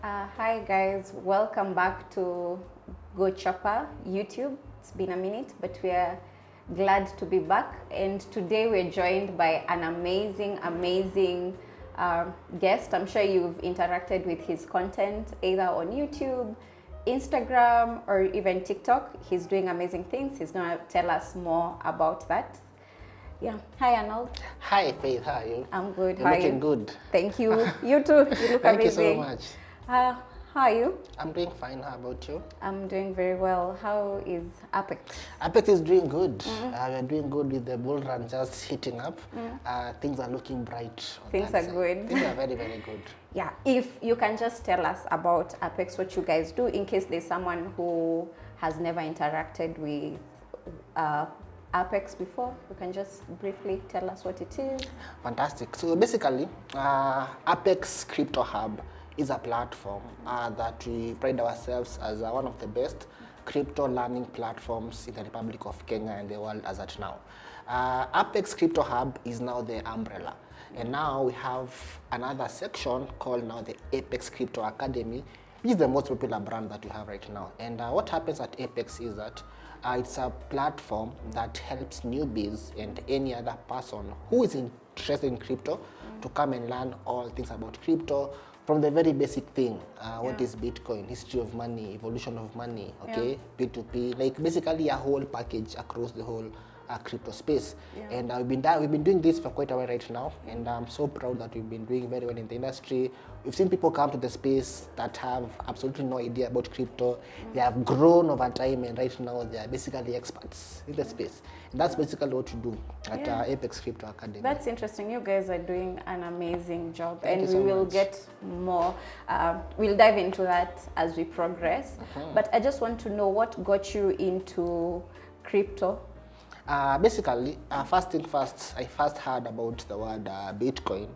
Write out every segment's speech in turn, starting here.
Hi guys, welcome back to Gochapaa YouTube. It's been a minute, but we are glad to be back. And today we're joined by an amazing guest. I'm sure you've interacted with his content either on YouTube, Instagram, or even TikTok. He's doing amazing things. He's gonna tell us more about that. Yeah. Hi, Arnold. Hi, Faith. How are you? I'm good. You're looking good. Thank you. You too. You look Thank amazing. you so much. How are you? I'm doing fine. How about you? I'm doing very well. How is Apex? Apex is doing good. We're doing good with the bull run just hitting up. Things are looking bright. Things are good. Things are very, very good. Yeah, if you can just tell us about Apex, what you guys do, in case there's someone who has never interacted with Apex before, you can just briefly tell us what it is. Fantastic. So basically, Apex Crypto Hub is a platform that we pride ourselves as one of the best crypto learning platforms in the Republic of Kenya and the world as at now. Apex Crypto Hub is now the umbrella. And now we have another section called now the Apex Crypto Academy, which is the most popular brand that we have right now. And what happens at Apex is that it's a platform that helps newbies and any other person who is interested in crypto to come and learn all things about crypto, from the very basic thing, what is Bitcoin, history of money, evolution of money, okay, P2P, like basically a whole package across the whole crypto space. And we've been doing this for quite a while right now, and I'm so proud that we've been doing very well in the industry. We've seen people come to the space that have absolutely no idea about crypto. They have grown over time, and right now they are basically experts in the space. And that's basically what we do at Apex Crypto Academy. That's interesting. You guys are doing an amazing job. Thank and you so we will much. get more, we'll dive into that as we progress. But I just want to know what got you into crypto. Basically, first thing first, I first heard about the word Bitcoin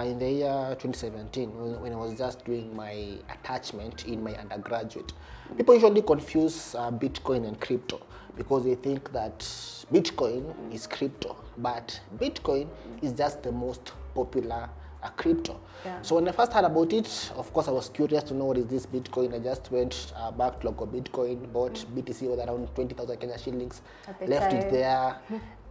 in the year 2017 when I was just doing my attachment in my undergraduate. People usually confuse Bitcoin and crypto because they think that Bitcoin is crypto, but Bitcoin is just the most popular crypto. So when I first heard about it, of course I was curious to know what is this Bitcoin. I just went back to local Bitcoin, bought BTC was around 20,000 Kenya shillings, left it there.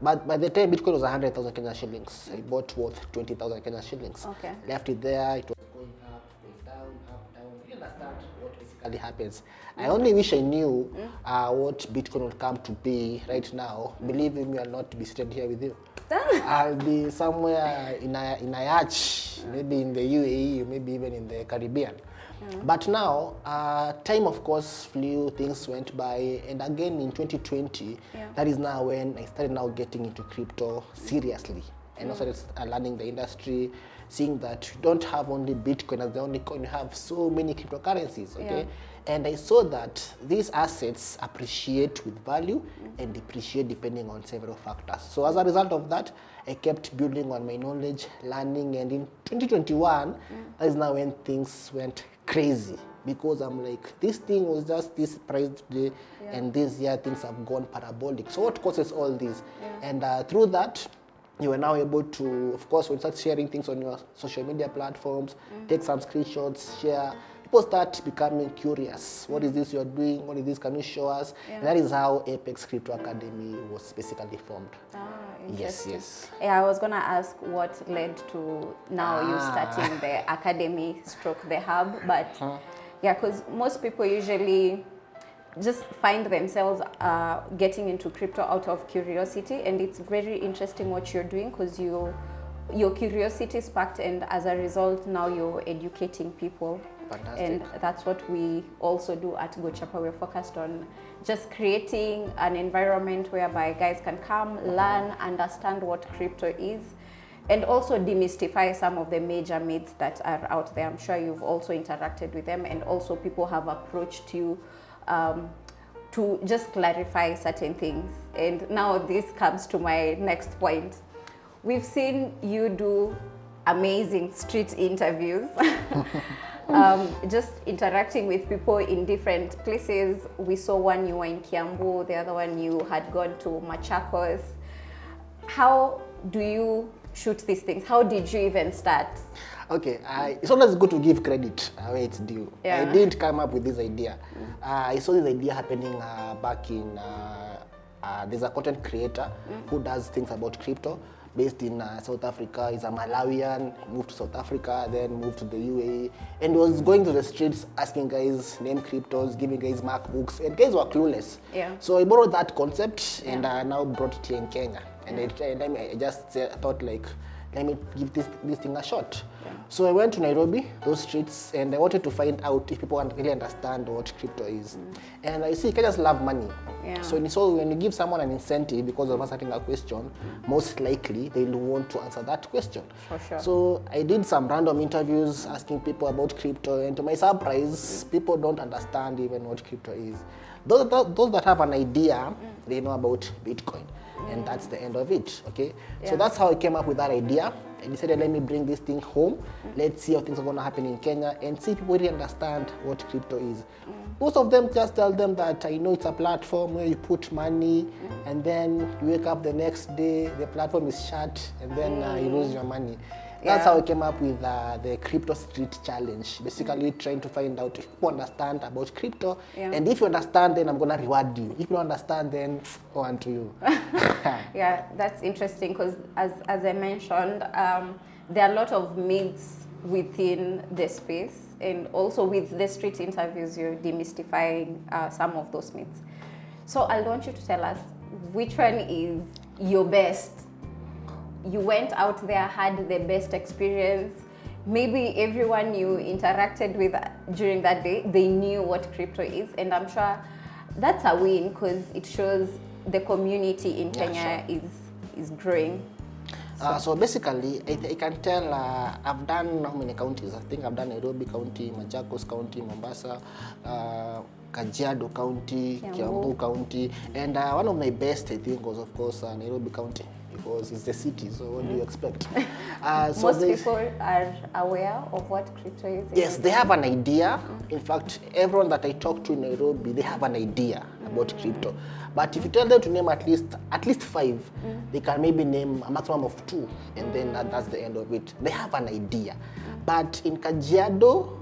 But by the time Bitcoin was 100,000 Kenya shillings, I bought worth 20,000 Kenya shillings. Left it there, it was going up, going down, up, down. You understand what basically happens. I only wish I knew what Bitcoin would come to be right now. Believe me, I'll not be sitting here with you. I'll be somewhere in a yacht, maybe in the UAE, maybe even in the Caribbean. But now, time of course flew, things went by, and again in 2020, that is now when I started now getting into crypto seriously. And also learning the industry, seeing that you don't have only Bitcoin as the only coin, you have so many cryptocurrencies, okay? And I saw that these assets appreciate with value and depreciate depending on several factors. So as a result of that, I kept building on my knowledge, learning, and in 2021, that is now when things went crazy, because I'm like, this thing was just this price today, and this year things have gone parabolic. So what causes all this? And through that, you are now able to, of course, when you start sharing things on your social media platforms, take some screenshots, share. People start becoming curious. What is this you're doing? What is this? Can you show us? And that is how Apex Crypto Academy was basically formed. Yes. Yeah, I was gonna ask what led to now you starting the academy stroke the hub, but yeah, because most people usually just find themselves getting into crypto out of curiosity, and it's very interesting what you're doing because your curiosity sparked, and as a result now you're educating people. Fantastic. And that's what we also do at Gochapaa. We're focused on just creating an environment whereby guys can come, learn, understand what crypto is, and also demystify some of the major myths that are out there. I'm sure you've also interacted with them, and also people have approached you to just clarify certain things. And now this comes to my next point. We've seen you do amazing street interviews. Just interacting with people in different places. We saw one you were in Kiambu, the other one you had gone to Machakos. How do you shoot these things? How did you even start? Okay, it's always good to give credit where it's due. Yeah. I didn't come up with this idea. I saw this idea happening back in, there's a content creator who does things about crypto, based in South Africa. He's a Malawian, moved to South Africa, then moved to the UAE, and was going to the streets asking guys name cryptos, giving guys MacBooks, and guys were clueless. Yeah. So I borrowed that concept and now brought it here in Kenya. And I just thought like, let me give this thing a shot. Yeah. So I went to Nairobi, those streets, and I wanted to find out if people really understand what crypto is. And I see Kenyans love money. Yeah. So when you give someone an incentive because of answering a question, most likely they'll want to answer that question. For sure. So I did some random interviews asking people about crypto, and to my surprise, people don't understand even what crypto is. Those that have an idea, they know about Bitcoin. And that's the end of it, okay? Yeah. So that's how I came up with that idea. I decided, let me bring this thing home. Let's see how things are going to happen in Kenya and see if people really understand what crypto is. Most of them just tell them that, I know it's a platform where you put money and then you wake up the next day, the platform is shut, and then you lose your money. That's how I came up with the Crypto Street Challenge, basically trying to find out if people understand about crypto. And if you understand, then I'm going to reward you. If you don't understand, then on to you. Yeah, that's interesting because as I mentioned, there are a lot of myths within the space, and also with the street interviews, you're demystifying some of those myths. So I want you to tell us which one is your best. You went out there, had the best experience. Maybe everyone you interacted with during that day, they knew what crypto is. And I'm sure that's a win because it shows the community in Kenya is growing. So basically, I can tell I've done how many counties? I think I've done Nairobi County, Machakos County, Mombasa, Kajiado County, Kiambu County, and one of my best, I think, was of course Nairobi County, because it's the city, so what do you expect? So most people are aware of what crypto is? Yes, they have an idea. In fact, everyone that I talk to in Nairobi, they have an idea about crypto. But if you tell them to name at least 5, they can maybe name a maximum of 2, and then that's the end of it. They have an idea. But in Kajiado,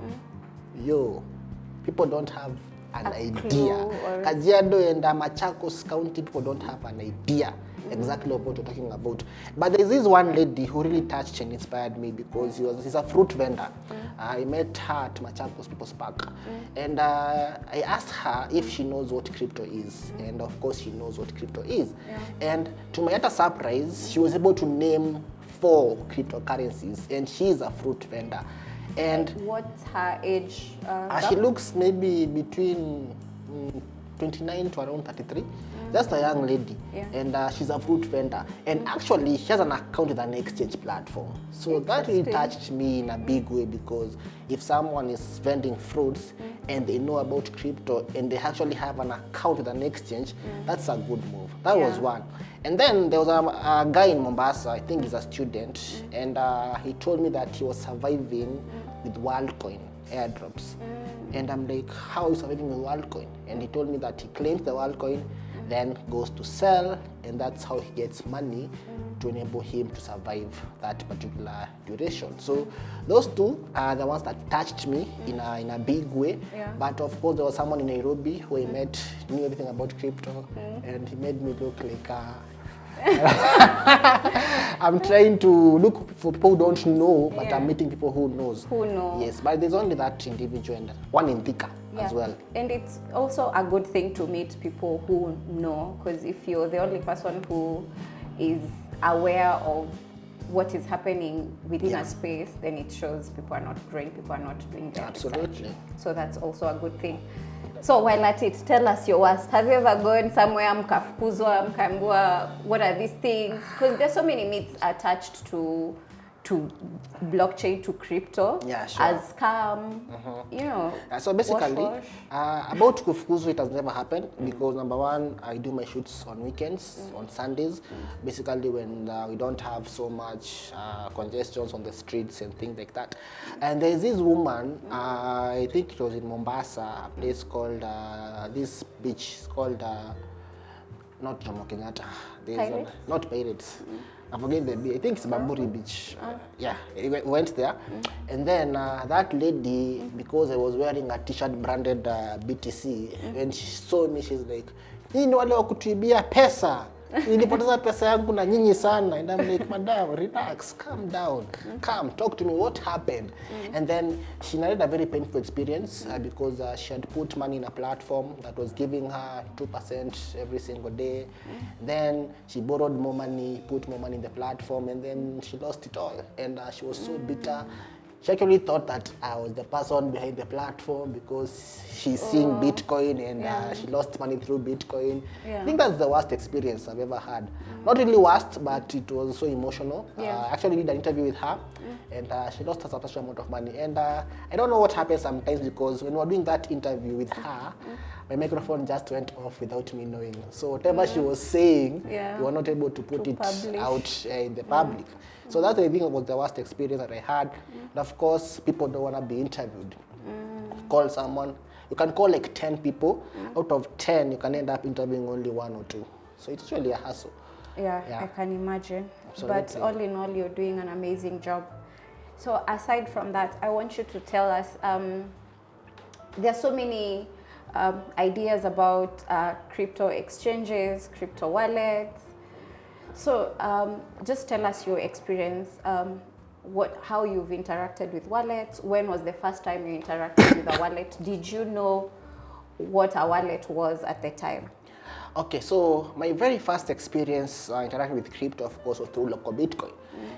people don't have an idea. Kajiado and Machakos County, people don't have an idea exactly of what you're talking about. But there's this one lady who really touched and inspired me because she's a fruit vendor. I met her at Machakos People's Park. And I asked her if she knows what crypto is. And of course she knows what crypto is. And to my utter surprise, she was able to name 4 cryptocurrencies, and she's a fruit vendor. And what's her age? She looks maybe between 29 to around 33. Just a young lady. And she's a fruit vendor. And actually, she has an account with an exchange platform. So that really touched me in a big way, because if someone is vending fruits and they know about crypto and they actually have an account with an exchange, that's a good move. That was one. And then there was a guy in Mombasa, I think he's a student, and he told me that he was surviving with WorldCoin airdrops. And I'm like, how are you surviving with WorldCoin? And he told me that he claims the WorldCoin, then goes to sell, and that's how he gets money to enable him to survive that particular duration. So those 2 are the ones that touched me in a big way. But of course, there was someone in Nairobi who I met, knew everything about crypto, and he made me look like I'm trying to look for people who don't know, but I'm meeting people who knows. Who know. Yes, but there's only that individual and one in Thika as well. And it's also a good thing to meet people who know, because if you're the only person who is aware of what is happening within a space, then it shows people are not growing, people are not doing their research. So that's also a good thing. So while at it, tell us your worst. Have you ever gone somewhere, mkafukuzwa, mkaambiwa, what are these things? Because there's so many myths attached to blockchain, to crypto, as scam, you know. So basically, about kufukuzwa, it has never happened, because number one, I do my shoots on weekends, on Sundays, basically when we don't have so much congestions on the streets and things like that. And there's this woman, I think it was in Mombasa, a place called, this beach called, not Jomo Kenyatta, not Pirates. I forget the beach. I think it's Bamburi Beach. Yeah, we went there. And then that lady, because I was wearing a t-shirt branded BTC, when she saw me, she's like, "Nini wale wa kutuibia pesa? Nilipoteza pesa yangu na nyinyi sana." And I'm like, "Madam, relax, calm down. Come, talk to me, what happened?" And then she narrated a very painful experience because she had put money in a platform that was giving her 2% every single day. Then she borrowed more money, put more money in the platform, and then she lost it all. And she was so bitter. She actually thought that I was the person behind the platform because she's seeing Bitcoin and she lost money through Bitcoin. I think that's the worst experience I've ever had. Not really worst, but it was so emotional. I actually did an interview with her and she lost a substantial amount of money. And I don't know what happens sometimes because when we were doing that interview with her, my microphone just went off without me knowing. So whatever she was saying, we were not able to put it out in the public. So that's, I think, was the worst experience that I had. And of course, people don't want to be interviewed. Call someone. You can call like 10 people. Out of 10, you can end up interviewing only 1 or 2. So it's really a hassle. Yeah, I can imagine. Absolutely. But all in all, you're doing an amazing job. So aside from that, I want you to tell us, there are so many ideas about crypto exchanges, crypto wallets. So just tell us your experience, how you've interacted with wallets. When was the first time you interacted with a wallet? Did you know what a wallet was at the time? Okay, so my very first experience interacting with crypto, of course, was through local Bitcoin.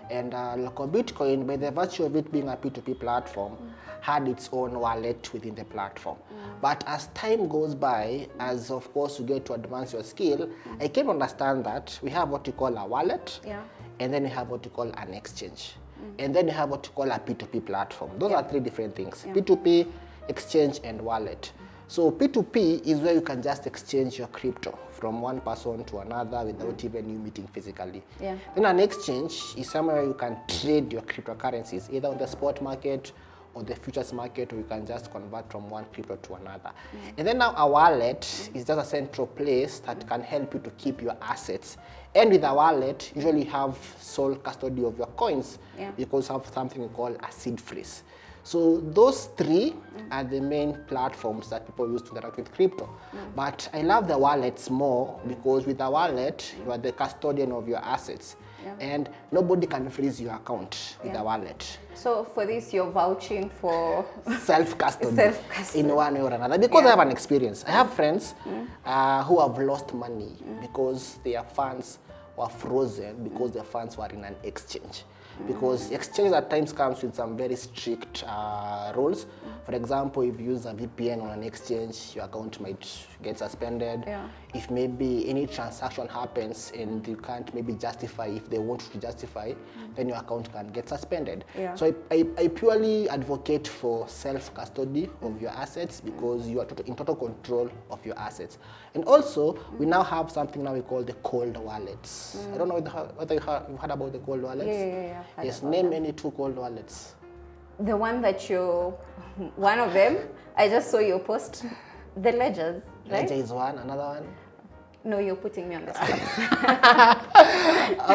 And local Bitcoin, by the virtue of it being a P2P platform, had its own wallet within the platform. But as time goes by, as of course you get to advance your skill, I came to understand that we have what you call a wallet, and then we have what you call an exchange. And then you have what you call a P2P platform. Those are 3 different things: P2P, exchange, and wallet. So P2P is where you can just exchange your crypto from one person to another without even you meeting physically. Then an exchange is somewhere you can trade your cryptocurrencies, either on the spot market or the futures market, or you can just convert from one crypto to another. And then now a wallet is just a central place that can help you to keep your assets. And with a wallet, usually you have sole custody of your coins because you have something we call a seed phrase. So those 3 are the main platforms that people use to interact with crypto. But I love the wallets more because with a wallet, you are the custodian of your assets. And nobody can freeze your account with a wallet. So for this, you're vouching for self-custody in one way or another. Because I have an experience. I have friends who have lost money because their funds were frozen because their funds were in an exchange. Because exchange at times comes with some very strict rules. For example, if you use a VPN on an exchange, your account might get suspended. If maybe any transaction happens and you can't maybe justify, if they want to justify, then your account can get suspended. So I purely advocate for self-custody of your assets because you are in total control of your assets. And also, we now have something now we call the cold wallets. I don't know whether you've heard about the cold wallets. Yes, name any 2 cold wallets. The one that one of them, I just saw your post, the Ledgers, right? Ledger is one, another one? No, you're putting me on the spot.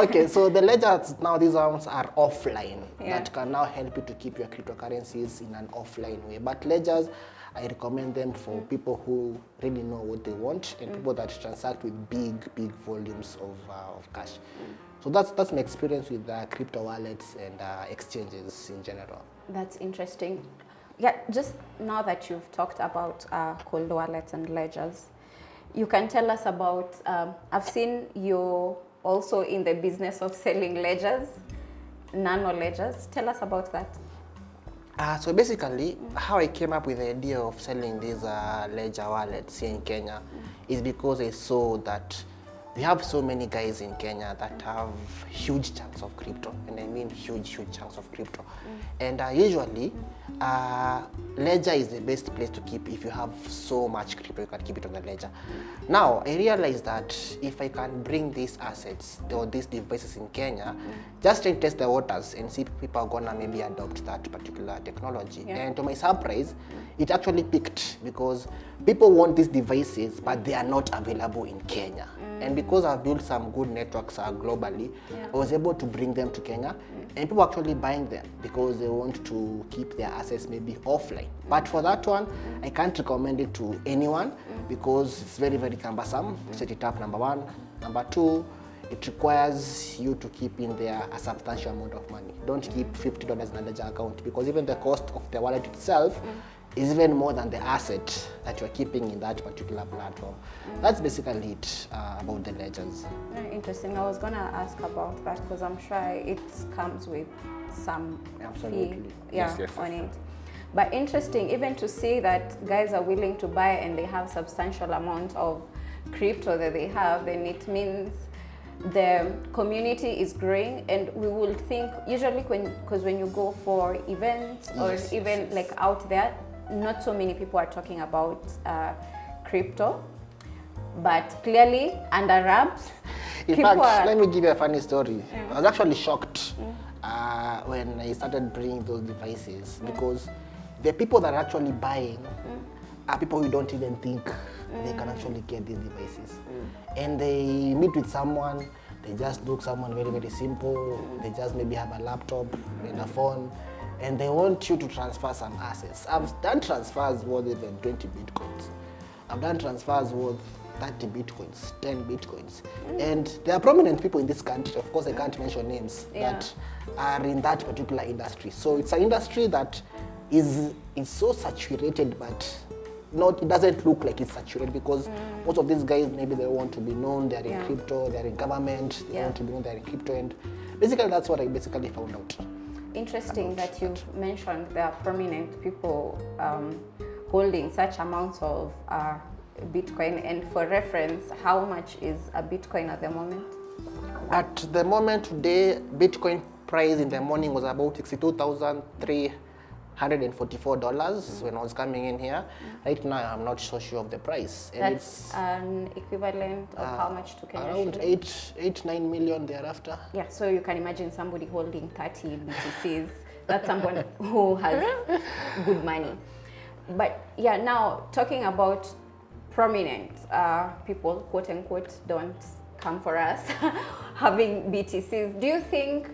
Okay, so the Ledgers now, these ones are offline that can now help you to keep your cryptocurrencies in an offline way. But Ledgers, I recommend them for people who really know what they want and people that transact with big volumes of cash. So that's my experience with crypto wallets and exchanges in general. That's interesting. Yeah, just now that you've talked about cold wallets and ledgers, you can tell us about, I've seen you also in the business of selling ledgers, nano ledgers. Tell us about that. So basically, how I came up with the idea of selling these ledger wallets here in Kenya is because I saw that we have so many guys in Kenya that have huge chunks of crypto, and I mean huge chunks of crypto. And usually, ledger is the best place to keep. If you have so much crypto, you can keep it on the ledger. Now, I realized that if I can bring these assets or these devices in Kenya, just try to test the waters and see if people are gonna maybe adopt that particular technology. And to my surprise, it actually picked because people want these devices, but they are not available in Kenya. And because I've built some good networks globally, I was able to bring them to Kenya. And people actually buying them because they want to keep their assets maybe offline. But for that one, I can't recommend it to anyone because it's very, very cumbersome to set it up, number one. Number two, it requires you to keep in there a substantial amount of money. Don't keep $50 in a ledger account because even the cost of the wallet itself is even more than the asset that you're keeping in that particular platform. That's basically it about the ledgers. Very interesting. I was going to ask about that because I'm sure it comes with some fee Yes, on it. But interesting, even to see that guys are willing to buy and they have substantial amount of crypto that they have, then it means the community is growing. And we will think usually because when you go for events or even like out there, not so many people are talking about crypto, but clearly under wraps. In fact, let me give you a funny story. I was actually shocked when I started bringing those devices because the people that are actually buying are people who don't even think they can actually get these devices. And they meet with someone, they just look someone very, very simple, they just maybe have a laptop and a phone, and they want you to transfer some assets. I've done transfers worth even 20 bitcoins. I've done transfers worth 30 bitcoins, 10 bitcoins. And there are prominent people in this country, of course I can't mention names, that are in that particular industry. So it's an industry that is so saturated, but it doesn't look like it's saturated because most of these guys, maybe they want to be known, they're in crypto, they're in government, they want to be known, they're in crypto, and basically that's what I basically found out. Interesting that you've mentioned there are prominent people holding such amounts of Bitcoin. And for reference, how much is a Bitcoin at the moment? At the moment today, Bitcoin price in the morning was about $62,344 when I was coming in here. Right now, I'm not so sure of the price. And that's an equivalent of how much to Kenya? Around 8-9 million thereafter. Yeah, so you can imagine somebody holding 30 BTCs. That's someone who has good money. But yeah, now talking about prominent people, quote unquote, don't come for us, having BTCs. Do you think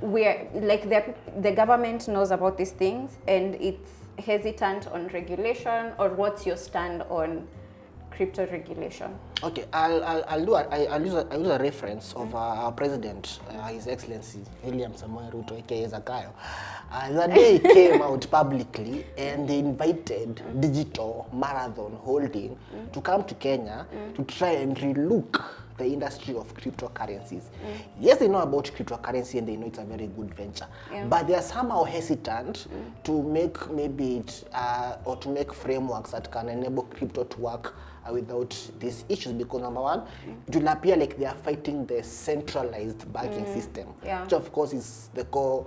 we're like the government knows about these things and it's hesitant on regulation, or what's your stand on crypto regulation? Okay, I'll use a reference of our president, His Excellency William Samoei Ruto, aka Zakayo. The day he came out publicly and they invited Digital Marathon Holding to come to Kenya to try and relook the industry of cryptocurrencies. Yes, they know about cryptocurrency and they know it's a very good venture, but they are somehow hesitant to make maybe it or to make frameworks that can enable crypto to work without these issues, because number one, it will appear like they are fighting the centralized banking system, which of course is the core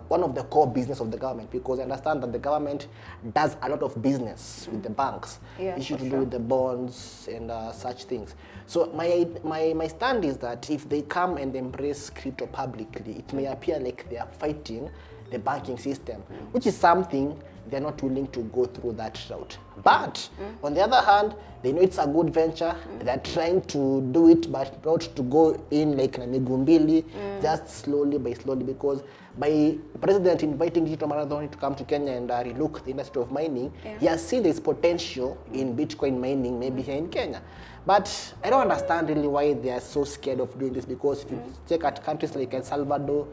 one of the core business of the government, because I understand that the government does a lot of business with the banks, issues to do with the bonds and such things. So my stand is that if they come and embrace crypto publicly, it may appear like they are fighting the banking system, which is something they're not willing to go through that route. But on the other hand, they know it's a good venture. They're trying to do it, but not to go in like Namigumbili, just slowly by slowly, because by President inviting Digital Marathon to come to Kenya and relook the industry of mining, he has seen there's potential in Bitcoin mining maybe here in Kenya. But I don't understand really why they are so scared of doing this, because if you check at countries like El Salvador,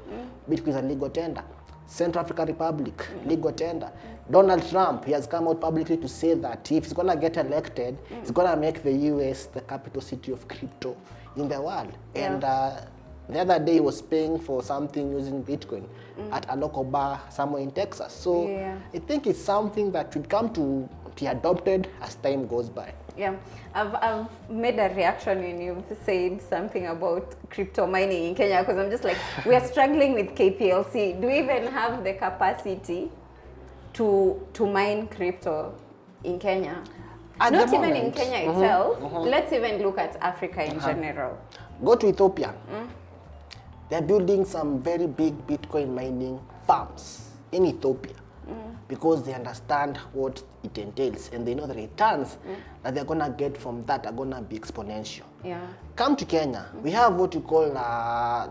Bitcoin is a legal tender. Central African Republic, legal tender. Donald Trump, he has come out publicly to say that if he's going to get elected, he's going to make the US the capital city of crypto in the world. And the other day he was paying for something using Bitcoin at a local bar somewhere in Texas. So I think it's something that should come to be adopted as time goes by. Yeah, I've made a reaction when you've said something about crypto mining in Kenya, because I'm just like, we are struggling with KPLC. Do we even have the capacity to mine crypto in Kenya? At Not the even moment, in Kenya itself. Let's even look at Africa in general. Go to Ethiopia. They're building some very big Bitcoin mining farms in Ethiopia. because they understand what it entails and they know the returns that they're gonna get from that are gonna be exponential. Yeah. Come to Kenya, we have what you call,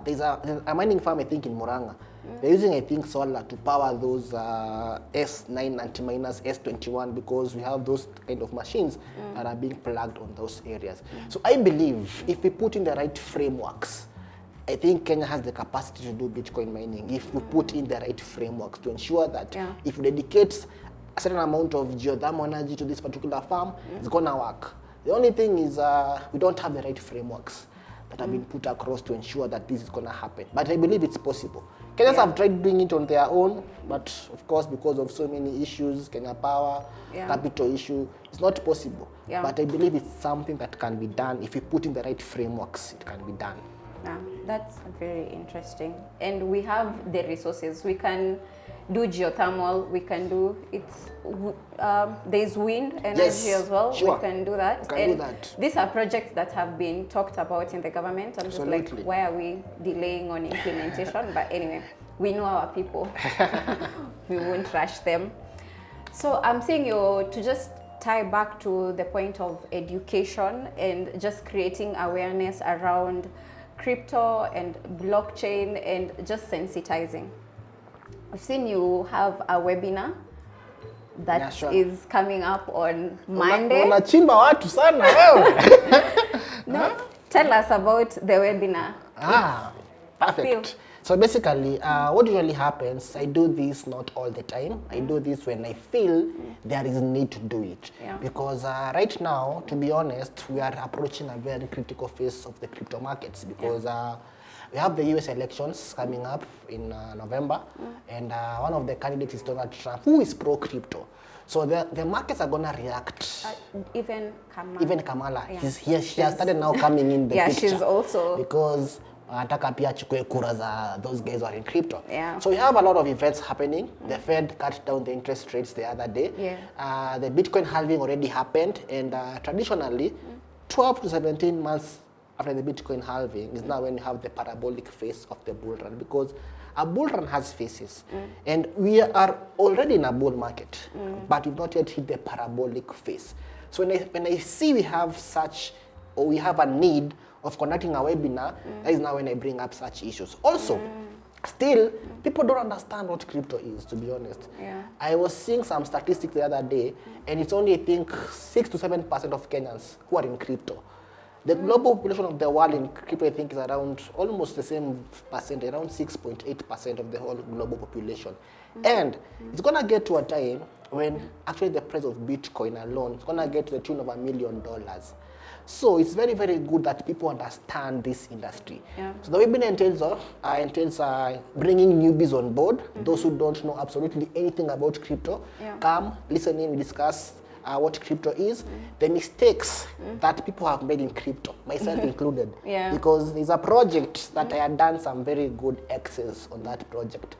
there's a mining farm, I think, in Murang'a. They're using, I think, solar to power those S9 anti-miners, S21, because we have those kind of machines that are being plugged on those areas. So I believe if we put in the right frameworks, I think Kenya has the capacity to do Bitcoin mining if we put in the right frameworks to ensure that if we dedicate a certain amount of geothermal energy to this particular farm, it's gonna work. The only thing is we don't have the right frameworks that have been put across to ensure that this is gonna happen. But I believe it's possible. Kenyans have tried doing it on their own, but of course because of so many issues, Kenya Power, capital issue, it's not possible. But I believe it's something that can be done. If we put in the right frameworks, it can be done. Yeah, that's very interesting. And we have the resources. We can do geothermal, we can do there's wind energy as well. Sure. We can do that. We can do that. These are projects that have been talked about in the government. I'm just like, why are we delaying on implementation? But anyway, we know our people. We won't rush them. So I'm saying to just tie back to the point of education and just creating awareness around crypto and blockchain and just sensitizing. I've seen you have a webinar that is coming up on Monday. Unachimba watu sana wewe. No, tell us about the webinar. Perfect. So basically, what usually happens, I do this not all the time. I do this when I feel there is a need to do it. Because right now, to be honest, we are approaching a very critical phase of the crypto markets because we have the US elections coming up in November, and one of the candidates is Donald Trump, who is pro-crypto. So the markets are going to react. Even Kamala. Even Kamala. She has started now coming in the picture. Yeah, she's also. Because those guys are in crypto. So we have a lot of events happening. The Fed cut down the interest rates the other day. The Bitcoin halving already happened, and traditionally, 12 to 17 months after the Bitcoin halving is now when you have the parabolic phase of the bull run, because a bull run has phases, and we are already in a bull market, but we've not yet hit the parabolic phase. So when I see we have we have a need of conducting a webinar, that is now when I bring up such issues. Also, still, people don't understand what crypto is, to be honest. I was seeing some statistics the other day, and it's only, I think, 6 to 7% of Kenyans who are in crypto. The global population of the world in crypto, I think, is around almost the same percent, around 6.8% of the whole global population. And it's going to get to a time when actually the price of Bitcoin alone is going to get to the tune of $1 million. So it's very, very good that people understand this industry. So the webinar entails bringing newbies on board, those who don't know absolutely anything about crypto. Come, listen in, we discuss what crypto is, the mistakes that people have made in crypto, myself included. Because there's a project that I had done some very good excess on that project.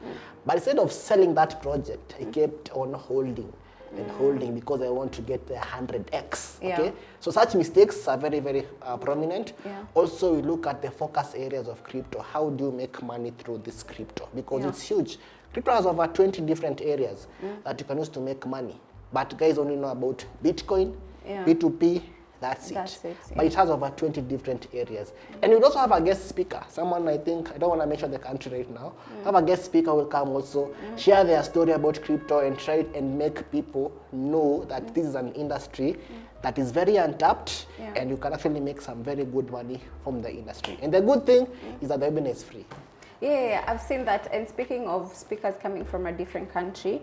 But instead of selling that project, I kept on holding and holding because I want to get the 100x. Okay, so such mistakes are very, very prominent. Also, we look at the focus areas of crypto. How do you make money through this crypto? Because it's huge. Crypto has over 20 different areas that you can use to make money. But guys only know about Bitcoin, P2P, that's it. But it has over 20 different areas. And we'll also have a guest speaker. Someone, I think, I don't want to mention the country right now. Have a guest speaker will come also, share their story about crypto and try and make people know that this is an industry that is very untapped and you can actually make some very good money from the industry. And the good thing is that the webinar is free. Yeah, I've seen that. And speaking of speakers coming from a different country,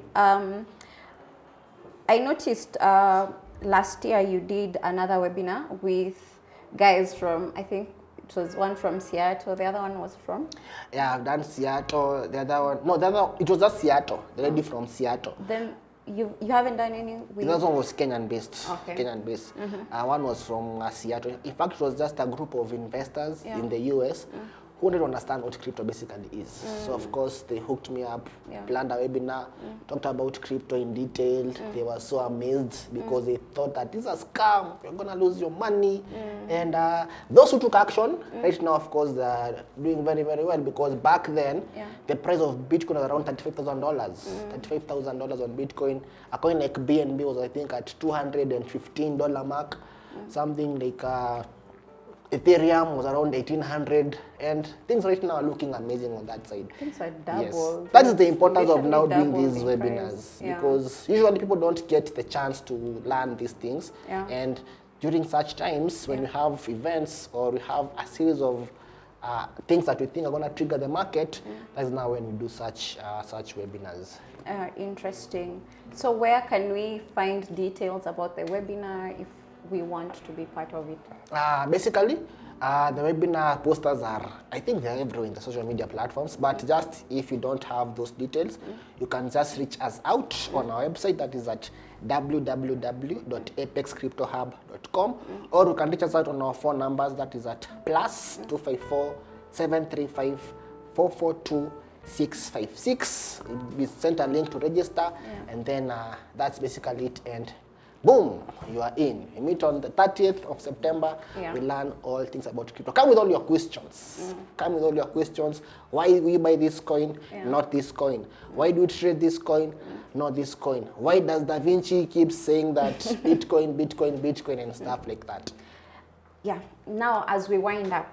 I noticed last year you did another webinar with guys from, I think it was one from Seattle, the other one was from? Yeah, I've done Seattle, the other one, it was just Seattle, the lady from Seattle. Then you haven't done any with... The other one was Kenyan based. One was from Seattle. In fact, it was just a group of investors in the US who wanted to understand what crypto basically is. So of course they hooked me up, planned a webinar, talked about crypto in detail. They were so amazed because they thought that this is a scam, you're gonna lose your money. And those who took action, right now of course they're doing very, very well, because back then the price of Bitcoin was around $35,000. $35,000 on Bitcoin. A coin like BNB was, I think, at $215 mark. Something like Ethereum was around 1800, and things right now are looking amazing on that side. Things are double. Yes. That is the importance of now doing double these in webinars, price. Yeah. because usually people don't get the chance to learn these things. Yeah. And during such times, when we have events or we have a series of things that we think are going to trigger the market, that's now when we do such webinars. Interesting. So where can we find details about the webinar if we want to be part of it? Basically, the webinar posters are, I think they're everywhere in the social media platforms, but just if you don't have those details, you can just reach us out on our website, that is at www.apexcryptohub.com, or you can reach us out on our phone numbers, that is at +254 735 442 656. We sent a link to register, and then that's basically it. And boom, you are in. We meet on the 30th of September. We learn all things about crypto. Come with all your questions. Come with all your questions. Why do we buy this coin, not this coin? Why do we trade this coin, not this coin? Why does Da Vinci keep saying that Bitcoin, Bitcoin, Bitcoin, and stuff like that? Yeah. Now, as we wind up,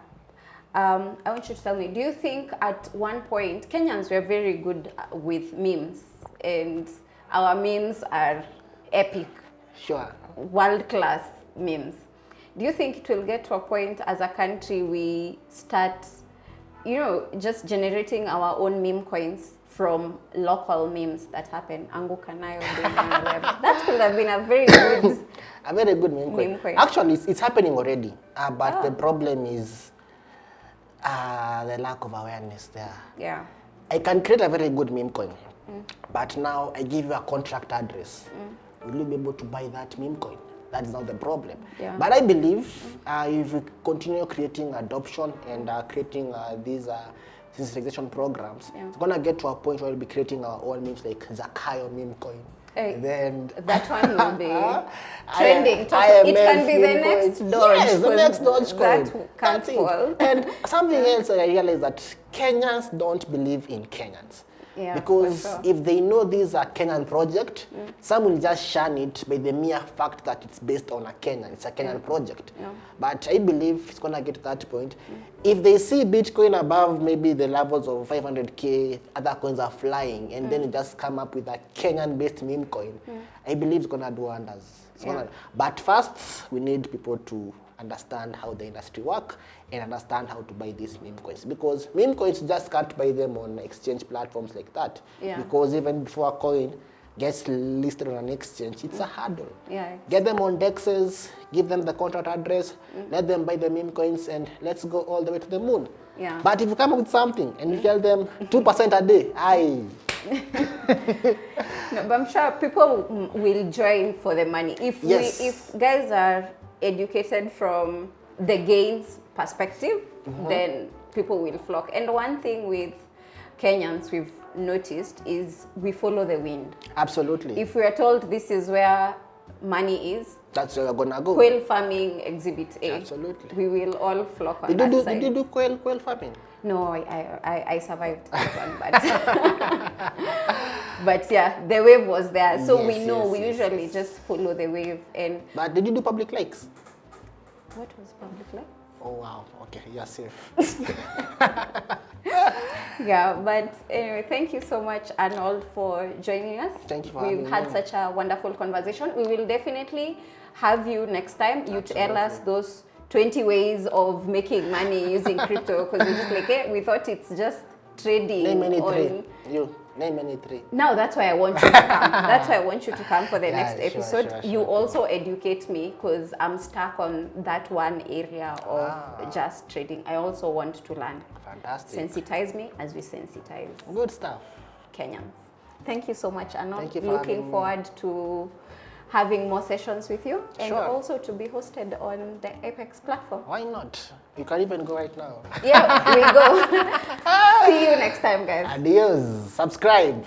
I want you to tell me, do you think at one point Kenyans were very good with memes, and our memes are epic? Sure. World-class memes. Do you think it will get to a point as a country we start, just generating our own meme coins from local memes that happen? Anguka nayo, that could have been a very good meme coin. Actually, it's happening already, but the problem is the lack of awareness there. Yeah. I can create a very good meme coin, but now I give you a contract address. Will you be able to buy that meme coin? That is not the problem. Yeah. But I believe if we continue creating adoption and creating these sensitization programs, it's going to get to a point where we'll be creating our own memes, like Zakayo meme coin. Then that one will be trending. It can be the next Doge. Yes, the next Doge coin. That can't fall. And something else I realized that Kenyans don't believe in Kenyans. Yeah, because if they know this is a Kenyan project, some will just shun it by the mere fact that it's based on a Kenyan. It's a Kenyan project. But I believe it's going to get to that point. If they see Bitcoin above maybe the levels of 500K, other coins are flying, and then you just come up with a Kenyan-based meme coin, I believe it's going to do wonders. But first, we need people to understand how the industry works and understand how to buy these meme coins, because meme coins just can't buy them on exchange platforms like that, because even before a coin gets listed on an exchange, it's a hurdle. Get them on dexes, give them the contract address, let them buy the meme coins, and let's go all the way to the moon. But if you come up with something and you tell them 2% a day, no, but I'm sure people will join for the money. If guys are educated from the gains perspective, then people will flock. And one thing with Kenyans we've noticed is we follow the wind. Absolutely. If we are told this is where money is, that's where we're gonna go. Quail farming exhibit A. Absolutely. We will all flock on that side. Did you do quail farming? No, I survived that one, but yeah, the wave was there, so we know we usually just follow the wave. And but did you do public likes? What was public like? Oh wow, okay, you're safe. Yeah, but anyway, thank you so much, Arnold, for joining us. Thank you for having me. We've had such a wonderful conversation. We will definitely have you next time. You tell us those 20 ways of making money using crypto, because we just we thought it's just trading. Name any three. Name any three. Now that's why I want you to come. That's why I want you to come for the next episode. Sure, you also educate me, because I'm stuck on that one area of just trading. I also want to learn. Fantastic. Sensitize me as we sensitize. Good stuff. Kenyans. Thank you so much, Arnold. Thank you for Looking forward to having more sessions with you, and Sure. also to be hosted on the Apex platform. Why not? You can even go right now. Yeah, we go. See you next time, guys. Adios. Subscribe.